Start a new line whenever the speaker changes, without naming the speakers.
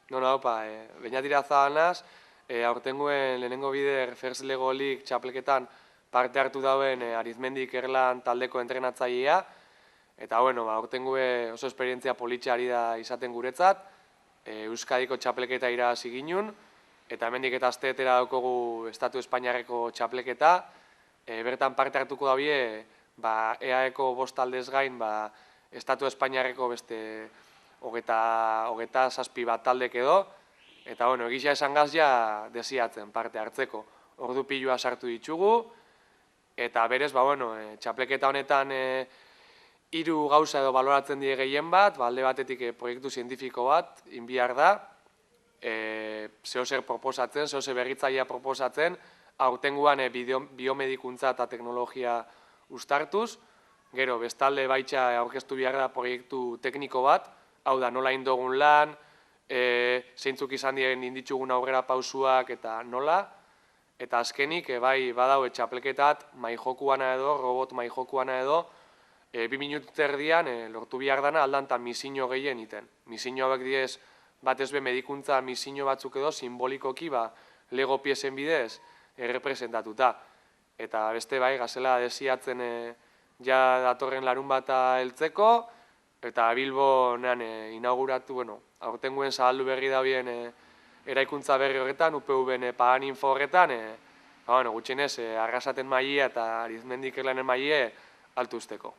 Opa, Beñatira Zabanaz, aurtenguen lehenengo bider First Lego League txapelketan parte hartu dauen Arizmendi Ikerlan taldeko entrenatzailea, eta aurtengue oso esperientzia politxe ari da izaten guretzat, Euskadiko txapelketa irabazi ginun, eta hemendik eta asteetera daukogu Estatu Espainiarreko txapelketa, bertan parte hartuko dabie, EAeko 5 taldez gain, Estatu Espainiarreko beste hogeta zazpi bat taldek edo, eta egisa esan gazia desiatzen parte hartzeko. Ordu pilua sartu ditugu, eta berez, txapleketa honetan 3 gauza edo baloratzen die gehien bat, alde batetik proiektu zientifiko bat, inbiar da, zehozer proposatzen, zehozer berritzailea proposatzen, aurtenguan biomedikuntza eta teknologia ustartuz, gero bestalde baitxa aurkeztu behar da proiektu tekniko bat, hau da, nola indogun lan, zeintzuk izan diren inditzugun aurrera pausuak eta nola, eta azkenik, badau txapelketat maijokuana edo, robot maijokuana edo, 2 minutu erdian lortu behar dana aldantan misiño gehien iten. Misiño hauek diez, batez be medikuntza misiño batzuk edo, simbolikoki Lego piesen bidez errepresentatuta. Eta beste gazela desiatzen ja datorren larun bata heltzeko, eta Bilbonean inauguratu, aurtenguen zabaldu berri dabien eraikuntza berri horretan, UPV-en Paganinfo horretan, gutxienez, Arrasaten maile eta Arizmendi Ikerlanen maile altuzteko.